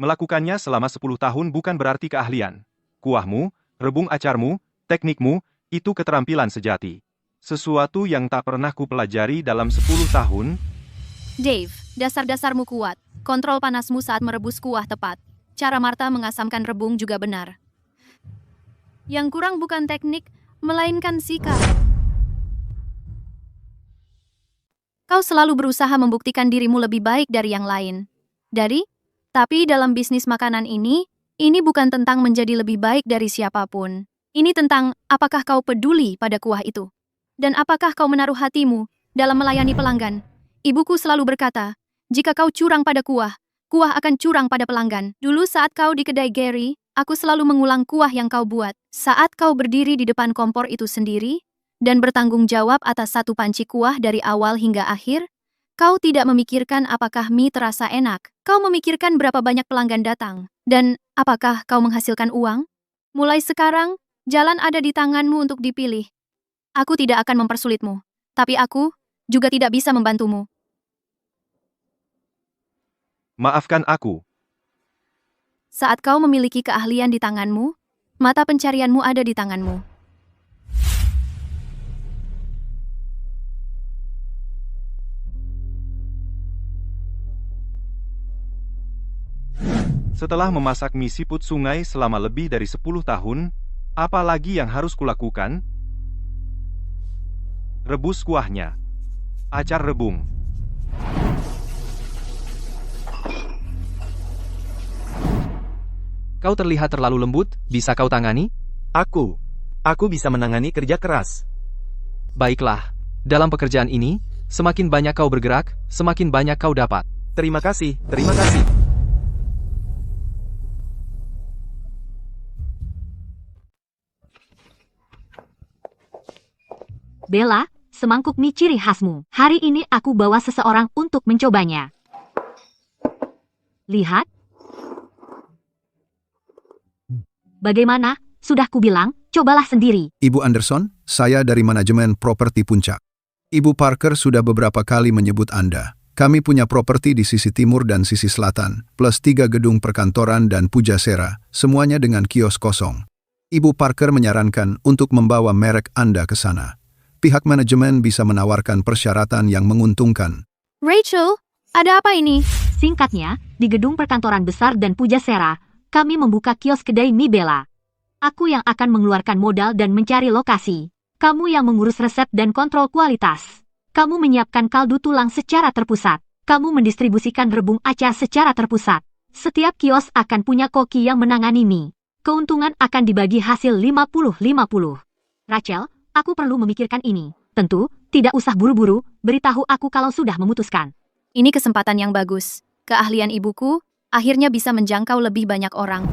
melakukannya selama 10 tahun bukan berarti keahlian. Kuahmu, rebung acarmu, teknikmu, itu keterampilan sejati. Sesuatu yang tak pernah kupelajari dalam 10 tahun. Dave, dasar-dasarmu kuat. Kontrol panasmu saat merebus kuah tepat. Cara Martha mengasamkan rebung juga benar. Yang kurang bukan teknik, melainkan sikap. Kau selalu berusaha membuktikan dirimu lebih baik dari yang lain. Tapi dalam bisnis makanan ini bukan tentang menjadi lebih baik dari siapapun. Ini tentang apakah kau peduli pada kuah itu. Dan apakah kau menaruh hatimu dalam melayani pelanggan. Ibuku selalu berkata, jika kau curang pada kuah kuah akan curang pada pelanggan. Dulu saat kau di kedai Gary, aku selalu mengulang kuah yang kau buat. Saat kau berdiri di depan kompor itu sendiri, dan bertanggung jawab atas satu panci kuah dari awal hingga akhir, kau tidak memikirkan apakah mie terasa enak. Kau memikirkan berapa banyak pelanggan datang, dan apakah kau menghasilkan uang? Mulai sekarang, jalan ada di tanganmu untuk dipilih. Aku tidak akan mempersulitmu, tapi aku juga tidak bisa membantumu. Maafkan aku. Saat kau memiliki keahlian di tanganmu, mata pencarianmu ada di tanganmu. Setelah memasak mie siput sungai selama lebih dari 10 tahun, apa lagi yang harus kulakukan? Rebus kuahnya. Acar rebung. Kau terlihat terlalu lembut, bisa kau tangani? Aku bisa menangani kerja keras. Baiklah, dalam pekerjaan ini, semakin banyak kau bergerak, semakin banyak kau dapat. Terima kasih, terima kasih. Bella, semangkuk mie ciri khasmu. Hari ini aku bawa seseorang untuk mencobanya. Lihat. Bagaimana? Sudah kubilang, cobalah sendiri. Ibu Anderson, saya dari manajemen properti Puncak. Ibu Parker sudah beberapa kali menyebut Anda. Kami punya properti di sisi timur dan sisi selatan, plus 3 gedung perkantoran dan pujasera, semuanya dengan kios kosong. Ibu Parker menyarankan untuk membawa merek Anda ke sana. Pihak manajemen bisa menawarkan persyaratan yang menguntungkan. Rachel, ada apa ini? Singkatnya, di gedung perkantoran besar dan pujasera, kami membuka kios kedai mie Bella. Aku yang akan mengeluarkan modal dan mencari lokasi. Kamu yang mengurus resep dan kontrol kualitas. Kamu menyiapkan kaldu tulang secara terpusat. Kamu mendistribusikan rebung acar secara terpusat. Setiap kios akan punya koki yang menangani mie. Keuntungan akan dibagi hasil 50-50. Rachel, aku perlu memikirkan ini. Tentu, tidak usah buru-buru, beritahu aku kalau sudah memutuskan. Ini kesempatan yang bagus. Keahlian ibuku akhirnya bisa menjangkau lebih banyak orang.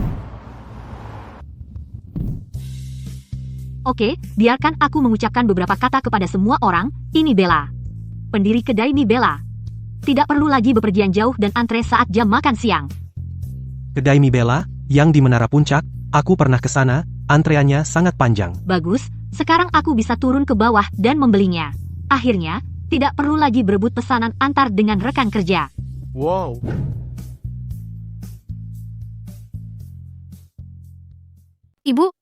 Oke, biarkan aku mengucapkan beberapa kata kepada semua orang. Ini Bella, pendiri kedai mie Bella. Tidak perlu lagi bepergian jauh dan antre saat jam makan siang. Kedai mie Bella, yang di Menara Puncak, aku pernah ke sana, antreannya sangat panjang. Bagus, sekarang aku bisa turun ke bawah dan membelinya. Akhirnya, tidak perlu lagi berebut pesanan antar dengan rekan kerja. Wow. Ibu,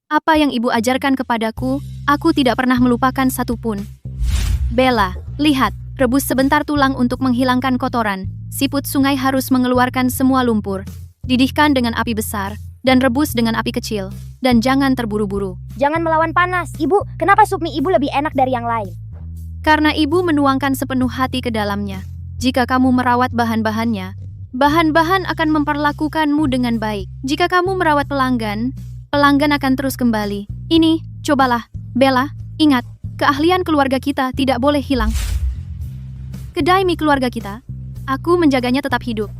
apa yang ibu ajarkan kepadaku, aku tidak pernah melupakan satupun. Bella, lihat, rebus sebentar tulang untuk menghilangkan kotoran. Siput sungai harus mengeluarkan semua lumpur. Didihkan dengan api besar, dan rebus dengan api kecil. Dan jangan terburu-buru. Jangan melawan panas. Ibu, kenapa sup mie ibu lebih enak dari yang lain? Karena ibu menuangkan sepenuh hati ke dalamnya. Jika kamu merawat bahan-bahannya, bahan-bahan akan memperlakukanmu dengan baik. Jika kamu merawat pelanggan, pelanggan akan terus kembali. Ini, cobalah. Bella, ingat, keahlian keluarga kita tidak boleh hilang. Kedai mie keluarga kita, aku menjaganya tetap hidup.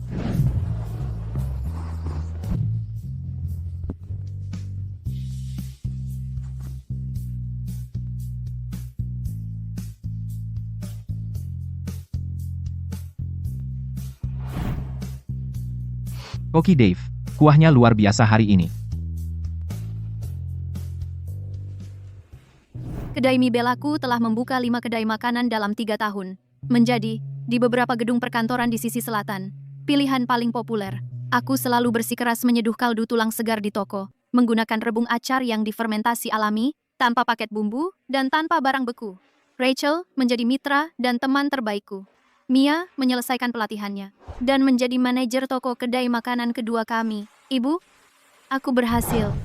Koki Dave, kuahnya luar biasa hari ini. Kedai mie Bellaku telah membuka 5 kedai makanan dalam 3 tahun. Menjadi, di beberapa gedung perkantoran di sisi selatan, pilihan paling populer. Aku selalu bersikeras menyeduh kaldu tulang segar di toko, menggunakan rebung acar yang difermentasi alami, tanpa paket bumbu, dan tanpa barang beku. Rachel menjadi mitra dan teman terbaikku. Mia menyelesaikan pelatihannya, dan menjadi manajer toko kedai makanan kedua kami. Ibu, aku berhasil.